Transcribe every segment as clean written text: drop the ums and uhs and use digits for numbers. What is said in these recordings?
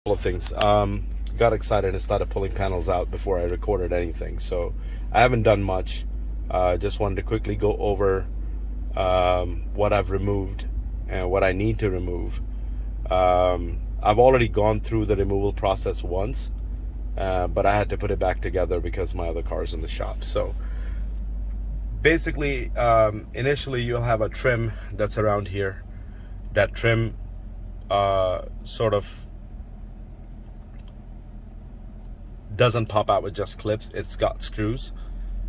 Couple of things. Got excited and started pulling panels out before I recorded anything. So I haven't done much. Just wanted to quickly go over what I've removed and what I need to remove. I've already gone through the removal process once, but I had to put it back together because my other car's in the shop. So basically, initially you'll have a trim that's around here. That trim sort of doesn't pop out with just clips. It's got screws.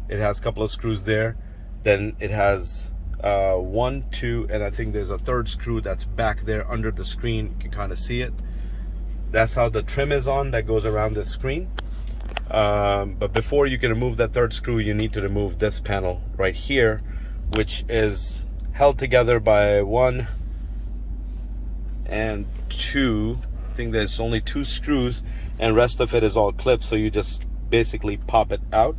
It has a couple of screws there. Then it has 1, 2, and I think there's a third screw that's back there under the screen. You can kind of see it. That's how the trim is on, that goes around the screen. But before you can remove that third screw, you need to remove this panel right here, which is held together by 1 and 2. I think there's only 2 screws, and rest of it is all clips, so you just basically pop it out.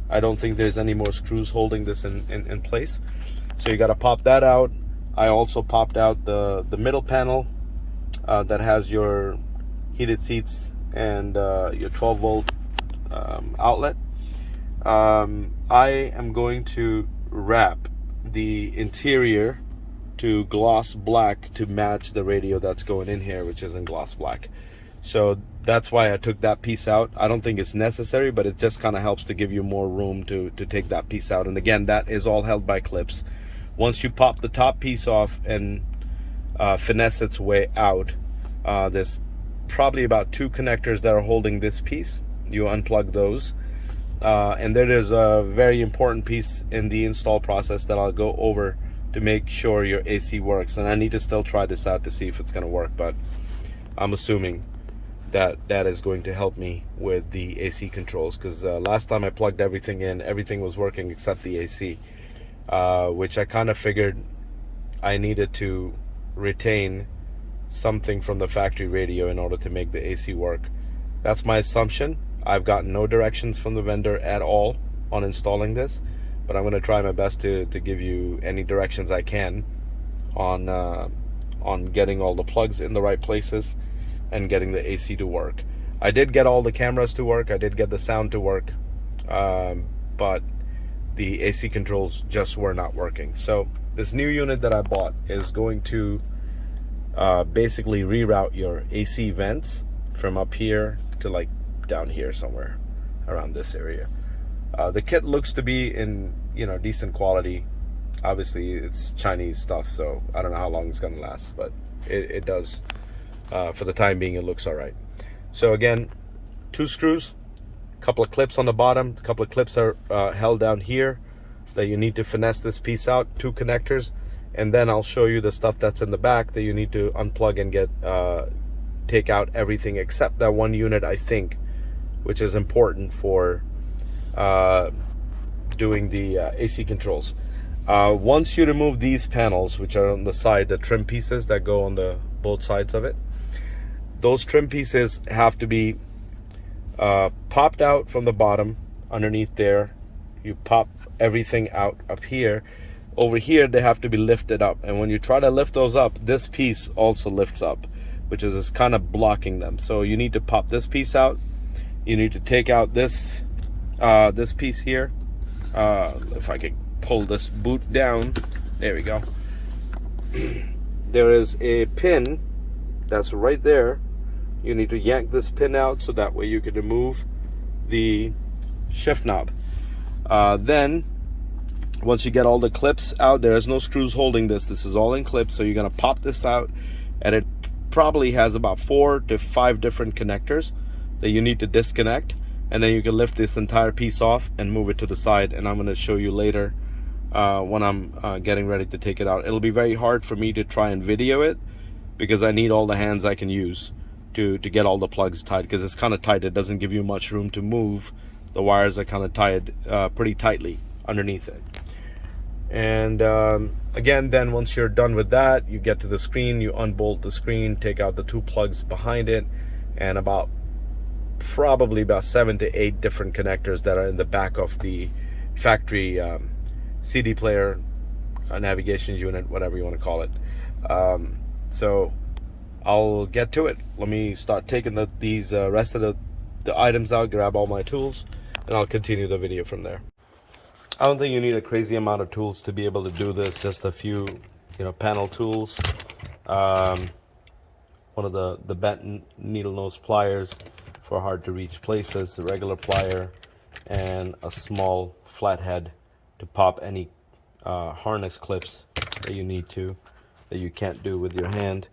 I don't think there's any more screws holding this in place, so you got to pop that out. I also popped out the middle panel that has your heated seats and your 12-volt outlet. I am going to wrap the interior to gloss black to match the radio that's going in here, which is in gloss black. So that's why I took that piece out. I don't think it's necessary, but it just kind of helps to give you more room to take that piece out. And again, that is all held by clips. Once you pop the top piece off and finesse its way out, there's probably about 2 connectors that are holding this piece. You unplug those. And there is a very important piece in the install process that I'll go over to make sure your AC works. And I need to still try this out to see if it's going to work, but I'm assuming that is going to help me with the AC controls, because last time I plugged everything in, everything was working except the AC, which I kind of figured I needed to retain something from the factory radio in order to make the AC work. That's my assumption. I've gotten no directions from the vendor at all on installing this, but I'm going to try my best to give you any directions I can on getting all the plugs in the right places and getting the AC to work. I did get all the cameras to work. I did get the sound to work, but the AC controls just were not working. So this new unit that I bought is going to basically reroute your AC vents from up here to like down here somewhere around this area. The kit looks to be in decent quality. Obviously it's Chinese stuff, so I don't know how long it's gonna last, but it does. For the time being, it looks all right. So again, 2 screws, a couple of clips on the bottom, a couple of clips are held down here that you need to finesse this piece out, 2 connectors, and then I'll show you the stuff that's in the back that you need to unplug and get take out everything except that 1 unit, I think, which is important for doing the AC controls. Once you remove these panels, which are on the side, the trim pieces that go on the both sides of it, those trim pieces have to be popped out from the bottom underneath there. You pop everything out up here. Over here they have to be lifted up, and when you try to lift those up, this piece also lifts up, which is kind of blocking them. So you need to pop this piece out. You need to take out this this piece here. If I could pull this boot down, there we go. There is a pin that's right there. You need to yank this pin out so that way you can remove the shift knob. Then once you get all the clips out, there is no screws holding this. This is all in clips, so you're gonna pop this out, and it probably has about 4 to 5 different connectors that you need to disconnect, and then you can lift this entire piece off and move it to the side, and I'm going to show you later when I'm getting ready to take it out. It'll be very hard for me to try and video it because I need all the hands I can use to get all the plugs tied, because it's kind of tight. It doesn't give you much room to move. The wires are kind of tied pretty tightly underneath it. And again, then once you're done with that, you get to the screen, you unbolt the screen, take out the 2 plugs behind it, and probably about 7 to 8 different connectors that are in the back of the factory CD player, navigation unit, whatever you want to call it. So I'll get to it. Let me start taking these rest of the items out, grab all my tools, and I'll continue the video from there. I don't think you need a crazy amount of tools to be able to do this. Just a few, panel tools. One of the bent needle nose pliers for hard to reach places, a regular plier, and a small flathead to pop any harness clips that you need to, that you can't do with your hand.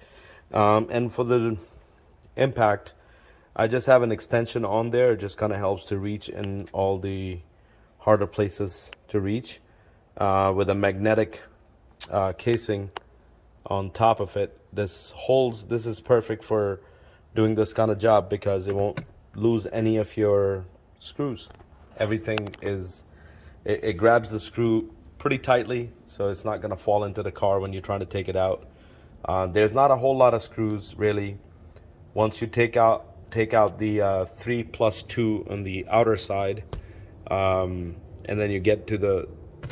And for the impact, I just have an extension on there. It just kind of helps to reach in all the harder places to reach, with a magnetic casing on top of it. This is perfect for doing this kind of job because it won't lose any of your screws. Everything is, it grabs the screw pretty tightly, so it's not going to fall into the car when you're trying to take it out. There's not a whole lot of screws really. Once you take out the 3 plus 2 on the outer side, and then you get to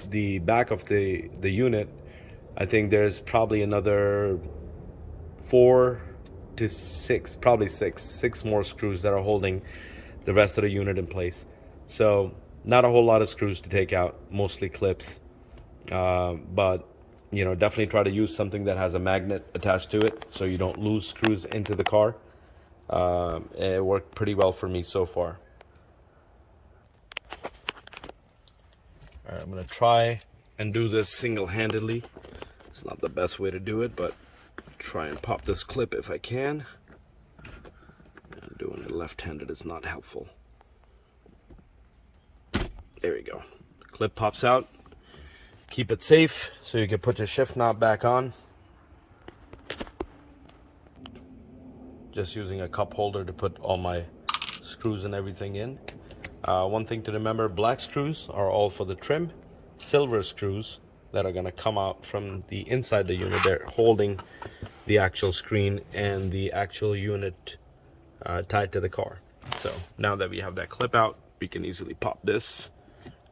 the back of the unit, I think there's probably another 4 to 6, probably six more screws that are holding the rest of the unit in place. So not a whole lot of screws to take out, mostly clips. But definitely try to use something that has a magnet attached to it so you don't lose screws into the car. It worked pretty well for me so far. All right, I'm gonna try and do this single-handedly. It's not the best way to do it, but try and pop this clip if I can. And doing it left-handed is not helpful. There we go. The clip pops out. Keep it safe so you can put your shift knob back on. Just using a cup holder to put all my screws and everything in. One thing to remember, black screws are all for the trim. Silver screws that are going to come out from the inside the unit, they're holding the actual screen and the actual unit tied to the car. So now that we have that clip out, we can easily pop this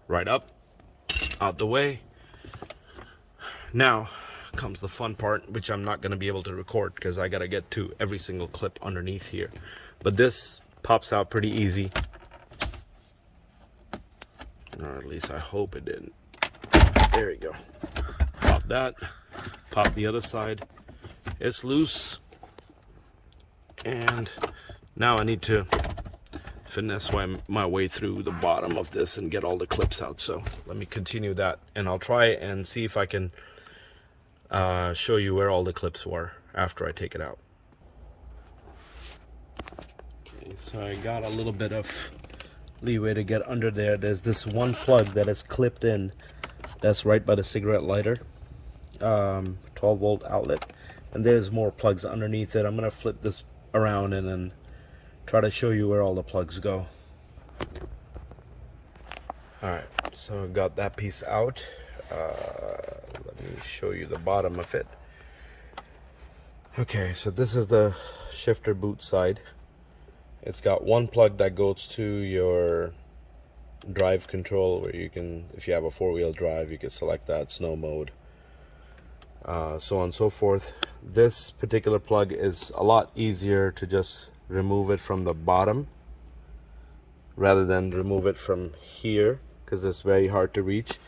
right up, out the way. Now comes the fun part, which I'm not going to be able to record because I got to get to every single clip underneath here. But this pops out pretty easy, or at least I hope it didn't. There we go. Pop that, pop the other side. It's loose, and now I need to finesse my way through the bottom of this and get all the clips out. So let me continue that, and I'll try and see if I can show you where all the clips were after I take it out. Okay, so I got a little bit of leeway to get under there. There's this one plug that is clipped in, that's right by the cigarette lighter, 12-volt outlet, and there's more plugs underneath it. I'm gonna flip this around and then try to show you where all the plugs go. Alright, so I've got that piece out. Let me show you the bottom of it. Okay, so this is the shifter boot side. It's got one plug that goes to your drive control, where you can, if you have a 4-wheel drive, you can select that, snow mode, so on and so forth. This particular plug is a lot easier to just remove it from the bottom rather than remove it from here, because it's very hard to reach.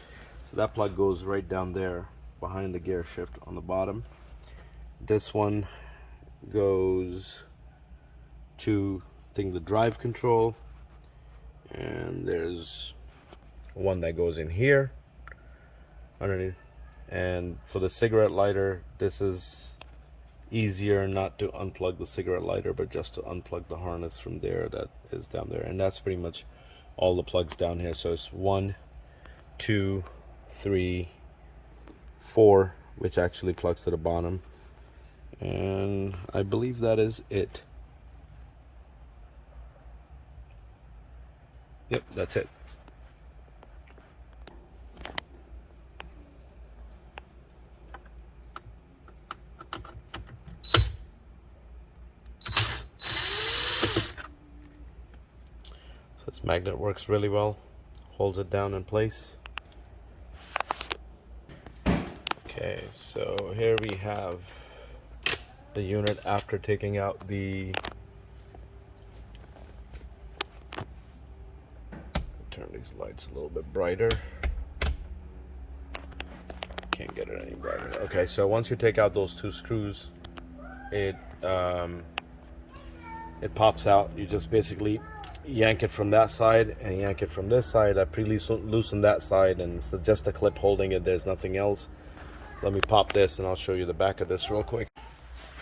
So that plug goes right down there behind the gear shift on the bottom. This one goes to, I think, the drive control, and there's one that goes in here underneath. And for the cigarette lighter, this is easier not to unplug the cigarette lighter, but just to unplug the harness from there that is down there. And that's pretty much all the plugs down here. So it's 1, 2, 3, 4, which actually plugs to the bottom, and I believe that is it. Yep, that's it. So this magnet works really well, holds it down in place. Okay, so here we have the unit after taking out the, turn these lights a little bit brighter. Can't get it any brighter. Okay, so once you take out those two screws, it pops out. You just basically yank it from that side and yank it from this side. I pre-loosened that side, and it's just a clip holding it. There's nothing else. Let me pop this and I'll show you the back of this real quick.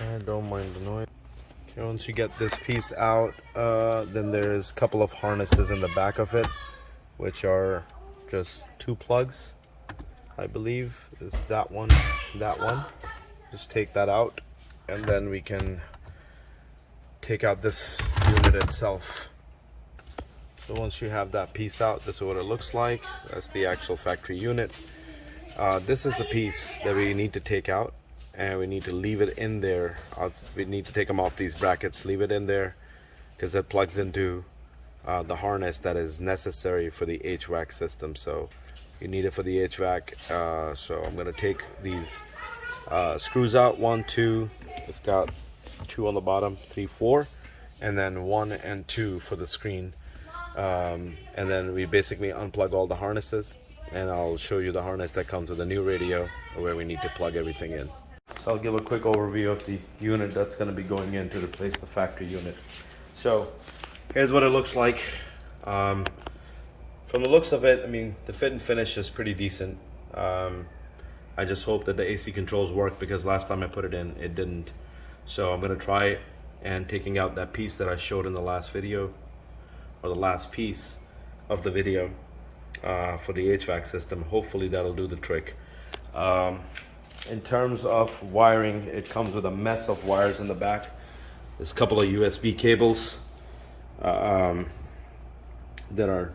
And don't mind the noise. Okay, once you get this piece out, then there's a couple of harnesses in the back of it, which are just two plugs, I believe. Is that one, that one. Just take that out, and then we can take out this unit itself. So once you have that piece out, this is what it looks like. That's the actual factory unit. This is the piece that we need to take out, and we need to leave it in there. We need to take them off these brackets, leave it in there, because it plugs into the harness that is necessary for the HVAC system. So you need it for the HVAC. So I'm going to take these screws out. 1, 2, it's got 2 on the bottom, 3, 4, and then 1 and 2 for the screen. And then we basically unplug all the harnesses, and I'll show you the harness that comes with the new radio where we need to plug everything in. So I'll give a quick overview of the unit that's going to be going in to replace the factory unit. So here's what it looks like. From the looks of it, I mean, the fit and finish is pretty decent. I just hope that the AC controls work, because last time I put it in, it didn't. So I'm going to try it, and taking out that piece that I showed in the last video, or the last piece of the video for the HVAC system. Hopefully that'll do the trick. In terms of wiring, it comes with a mess of wires in the back. There's a couple of USB cables that are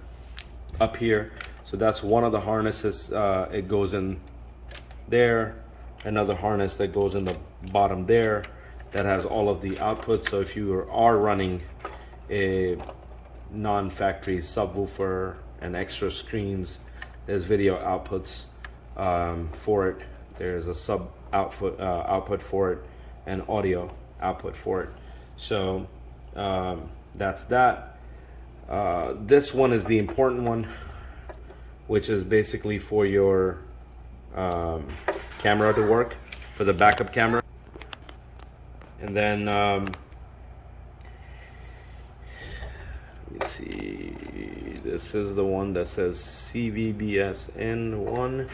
up here. So that's one of the harnesses. It goes in there. Another harness that goes in the bottom there that has all of the outputs. So if you are running a non-factory subwoofer and extra screens, there's video outputs for it. There's a sub output for it, and audio output for it. So that's that. This one is the important one, which is basically for your camera to work, for the backup camera. And then let me see, this is the one that says CVBSN 1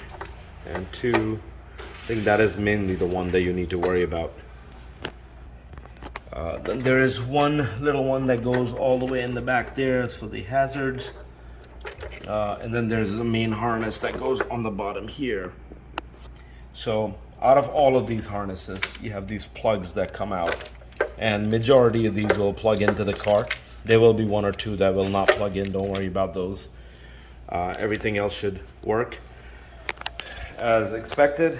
and 2. I think that is mainly the one that you need to worry about. Then there is one little one that goes all the way in the back there. It's for the hazards. And then there's the main harness that goes on the bottom here. So out of all of these harnesses, you have these plugs that come out, and majority of these will plug into the car. There will be 1 or 2 that will not plug in. Don't worry about those. Everything else should work as expected.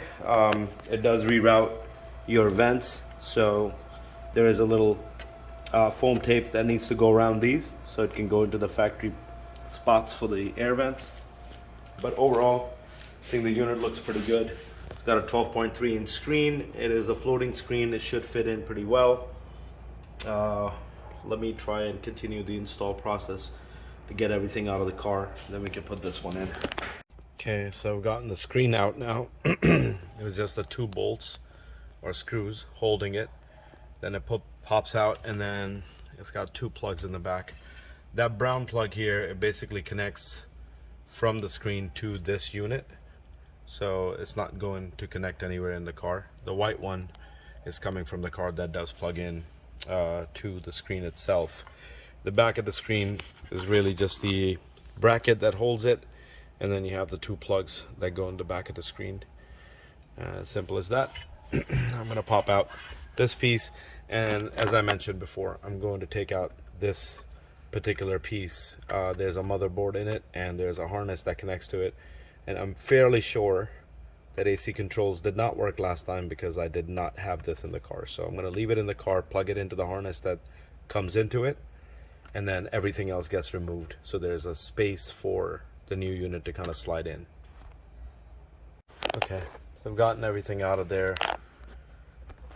It does reroute your vents, so there is a little foam tape that needs to go around these, so it can go into the factory spots for the air vents. But overall, I think the unit looks pretty good. It's got a 12.3 inch screen. It is a floating screen. It should fit in pretty well. Let me try and continue the install process to get everything out of the car. Then we can put this one in. Okay, so I've gotten the screen out now. It was just the 2 bolts or screws holding it. Then it pops out, and then it's got 2 plugs in the back. That brown plug here, it basically connects from the screen to this unit. So it's not going to connect anywhere in the car. The white one is coming from the car that does plug in to the screen itself. The back of the screen is really just the bracket that holds it, and then you have the 2 plugs that go in the back of the screen. Simple as that. I'm going to pop out this piece, and as I mentioned before, I'm going to take out this particular piece. There's a motherboard in it, and there's a harness that connects to it, and I'm fairly sure that AC controls did not work last time because I did not have this in the car. So I'm going to leave it in the car, plug it into the harness that comes into it, and then everything else gets removed, so there's a space for the new unit to kind of slide in. Okay, so I've gotten everything out of there.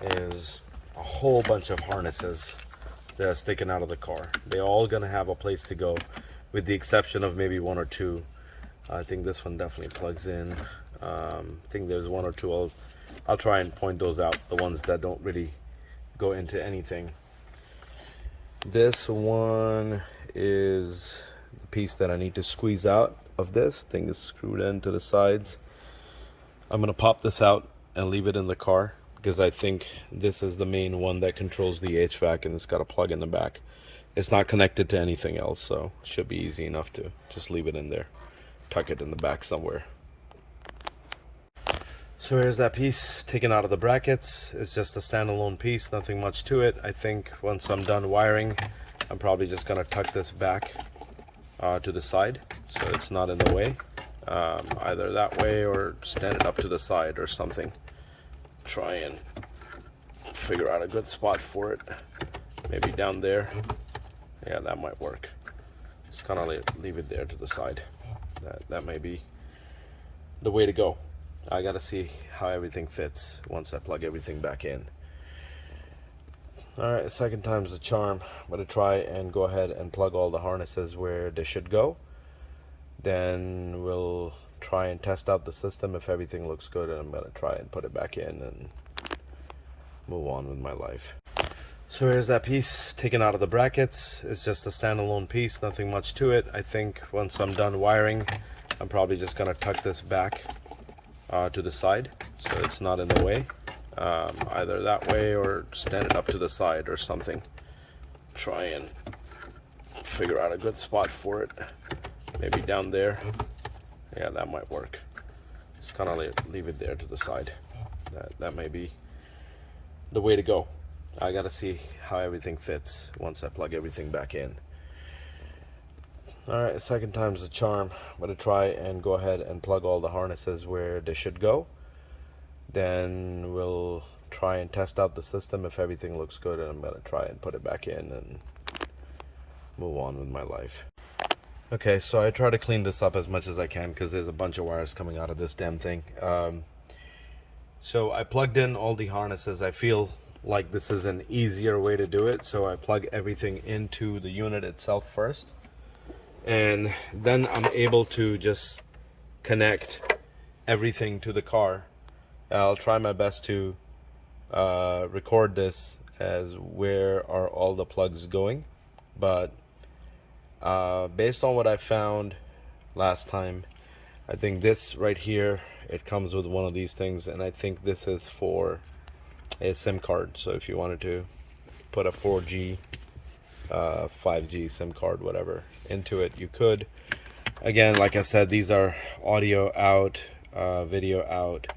Is a whole bunch of harnesses that are sticking out of the car. They're all gonna have a place to go, with the exception of maybe one or two. I think this one definitely plugs in. I think there's one or two. I'll try and point those out, the ones that don't really go into anything. This one is the piece that I need to squeeze out of this. Thing is screwed into the sides. I'm gonna pop this out and leave it in the car, because I think this is the main one that controls the HVAC, and it's got a plug in the back. It's not connected to anything else, so it should be easy enough to just leave it in there. Tuck it in the back somewhere. So here's that piece taken out of the brackets. It's just a standalone piece, nothing much to it. I think once I'm done wiring, I'm probably just gonna tuck this back to the side so it's not in the way. Either that way or stand it up to the side or something. Try and figure out a good spot for it. Maybe down there. Yeah, that might work. Just kind of leave it there to the side. That may be the way to go. I gotta see how everything fits once I plug everything back in. Alright, second time's the charm. I'm gonna try and go ahead and plug all the harnesses where they should go. Then we'll try and test out the system. If everything looks good, and I'm gonna try and put it back in and move on with my life. So here's that piece taken out of the brackets. It's just a standalone piece, nothing much to it. I think once I'm done wiring, I'm probably just gonna tuck this back to the side so it's not in the way. Either that way or stand it up to the side or something. Try and figure out a good spot for it. Maybe down there. Yeah, that might work. Just kind of leave it there to the side. That may be the way to go. I gotta see how everything fits once I plug everything back in. Alright, second time's the charm. I'm gonna try and go ahead and plug all the harnesses where they should go. Then we'll try and test out the system. If everything looks good, and I'm gonna try and put it back in and move on with my life. Okay, so I try to clean this up as much as I can because there's a bunch of wires coming out of this damn thing. So I plugged in all the harnesses. I feel like this is an easier way to do it, so I plug everything into the unit itself first, and then I'm able to just connect everything to the car. I'll try my best to record this as where are all the plugs going, but based on what I found last time, I think this right here, it comes with one of these things, and I think this is for a SIM card. So if you wanted to put a 4G 5G SIM card, whatever, into it, you could. Again, like I said, these are audio out, video out,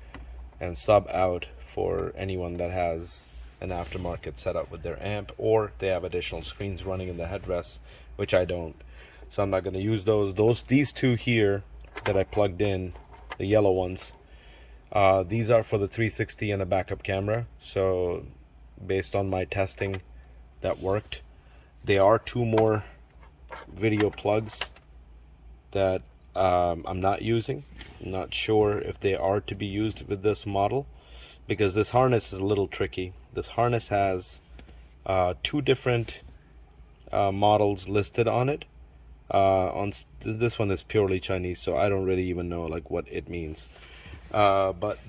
and sub out for anyone that has an aftermarket setup with their amp, or they have additional screens running in the headrests, which I don't, so I'm not going to use those. These two here that I plugged in, the yellow ones, these are for the 360 and a backup camera. So based on my testing, that worked. There are two more video plugs that I'm not using. I'm not sure if they are to be used with this model, because this harness is a little tricky. This harness has two different models listed on it. This one is purely Chinese, so I don't really even know like what it means. But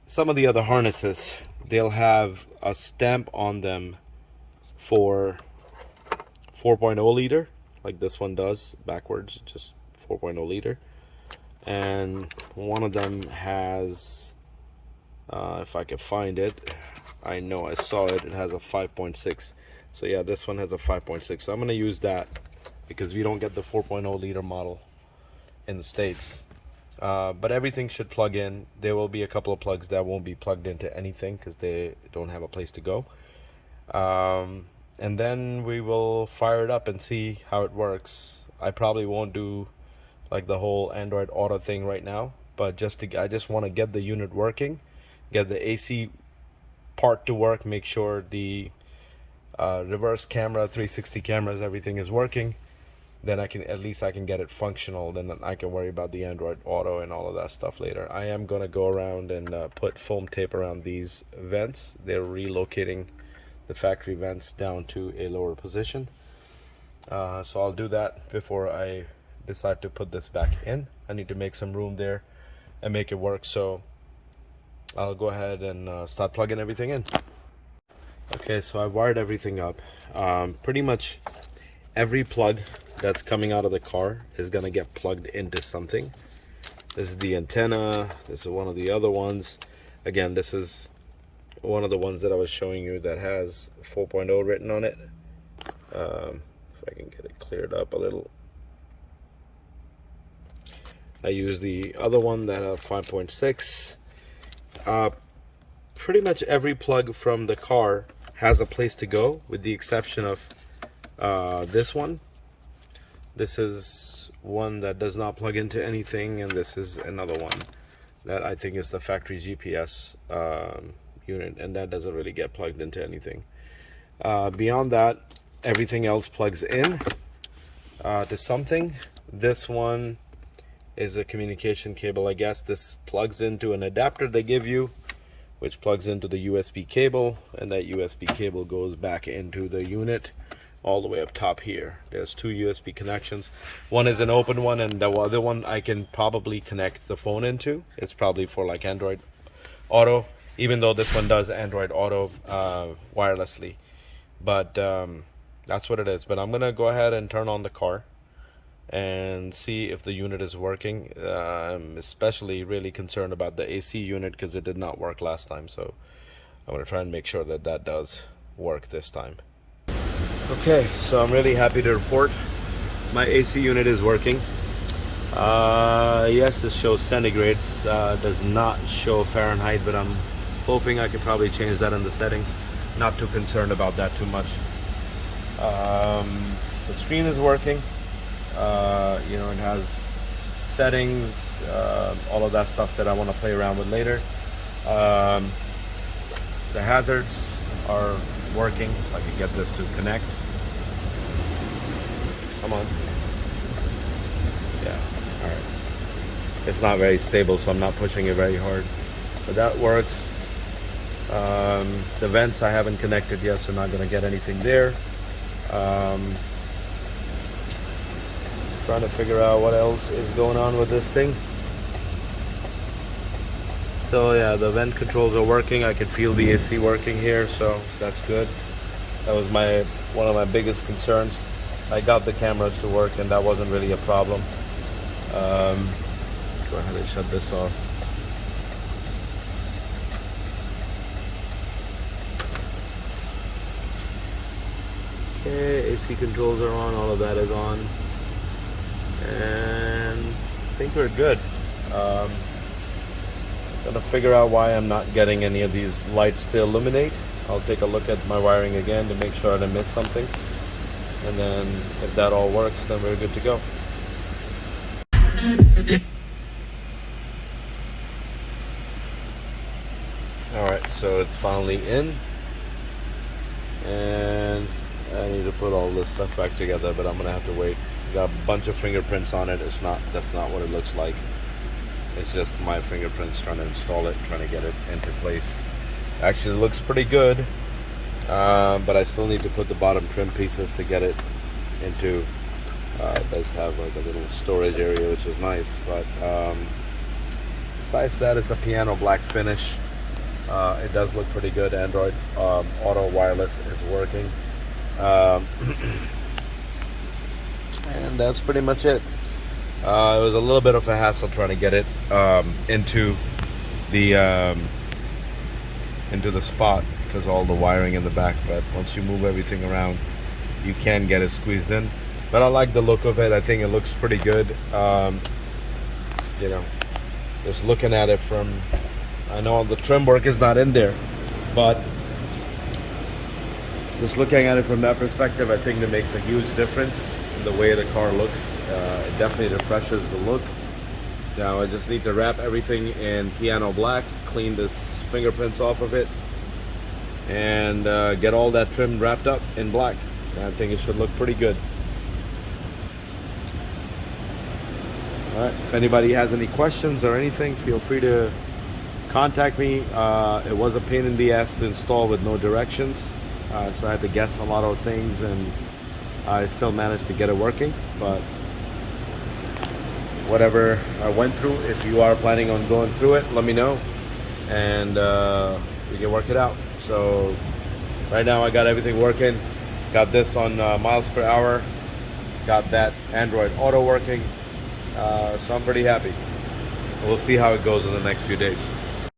some of the other harnesses, they'll have a stamp on them for 4.0 liter, like this one does, backwards, just 4.0 liter. And one of them has, if I could find it, I know I saw it, it has a 5.6. So yeah, this one has a 5.6. So I'm going to use that because we don't get the 4.0 liter model in the States. But everything should plug in. There will be a couple of plugs that won't be plugged into anything because they don't have a place to go. And then we will fire it up and see how it works. I probably won't do like the whole Android Auto thing right now, but I just want to get the unit working, get the AC part to work, make sure the reverse camera, 360 cameras, everything is working. then I can, at least I can get it functional. Then I can worry about the Android Auto and all of that stuff later. I am gonna go around and put foam tape around these vents. They're relocating the factory vents down to a lower position. So I'll do that before I decide to put this back in. I need to make some room there and make it work. So I'll go ahead and start plugging everything in. Okay, so I wired everything up. Pretty much every plug that's coming out of the car is gonna get plugged into something. This is the antenna. This is one of the other ones. Again, this is one of the ones that I was showing you that has 4.0 written on it. If I can get it cleared up a little. I use the other one that have 5.6. Pretty much every plug from the car has a place to go, with the exception of this one. This is one that does not plug into anything, and this is another one that I think is the factory GPS unit, and that doesn't really get plugged into anything. Beyond that, everything else plugs in to something. This one is a communication cable, I guess. This plugs into an adapter they give you, which plugs into the USB cable, and that USB cable goes back into the unit all the way up top here. There's two USB connections. One is an open one, and the other one I can probably connect the phone into. It's probably for like Android Auto, even though this one does Android Auto wirelessly. But that's what it is. But I'm gonna go ahead and turn on the car and see if the unit is working. I'm especially really concerned about the AC unit because it did not work last time, so I'm gonna try and make sure that that does work this time. Okay, so I'm really happy to report my AC unit is working. Yes, it shows centigrades, does not show Fahrenheit, but I'm hoping I could probably change that in the settings. Not too concerned about that too much. The screen is working. You know, it has settings, all of that stuff that I want to play around with later. The hazards are working. If I can get this to connect. Come on. Yeah, all right. It's not very stable, so I'm not pushing it very hard, but that works. The vents I haven't connected yet, so I'm not going to get anything there. Trying to figure out what else is going on with this thing. So yeah, the vent controls are working. I can feel the AC working here, so that's good. That was one of my biggest concerns. I got the cameras to work, and that wasn't really a problem. Go ahead and shut this off. Okay, AC controls are on, all of that is on. And I think we're good. Gonna figure out why I'm not getting any of these lights to illuminate. I'll take a look at my wiring again to make sure I didn't miss something. And then if that all works, then we're good to go. Alright, so it's finally in. And I need to put all this stuff back together, but I'm gonna have to wait. Got a bunch of fingerprints on it. That's not what it looks like. It's just my fingerprints trying to install it, trying to get it into place. Actually, it looks pretty good, but I still need to put the bottom trim pieces to get it into. It does have like a little storage area, which is nice, but besides that, it's a piano black finish. It does look pretty good. Android Auto wireless is working. And that's pretty much it. It was a little bit of a hassle trying to get it into the spot because all the wiring in the back, but once you move everything around, you can get it squeezed in. But I like the look of it. I think it looks pretty good. You know, just looking at it from, I know the trim work is not in there, but just looking at it from that perspective, I think it makes a huge difference in the way the car looks. It definitely refreshes the look. Now I just need to wrap everything in piano black, clean this fingerprints off of it, and get all that trim wrapped up in black. I think it should look pretty good. All right. If anybody has any questions or anything, feel free to contact me. It was a pain in the ass to install with no directions, so I had to guess a lot of things, and I still managed to get it working. But whatever I went through, if you are planning on going through it, let me know, and we can work it out. So right now I got everything working. Got this on miles per hour. Got that Android Auto working. So I'm pretty happy. We'll see how it goes in the next few days.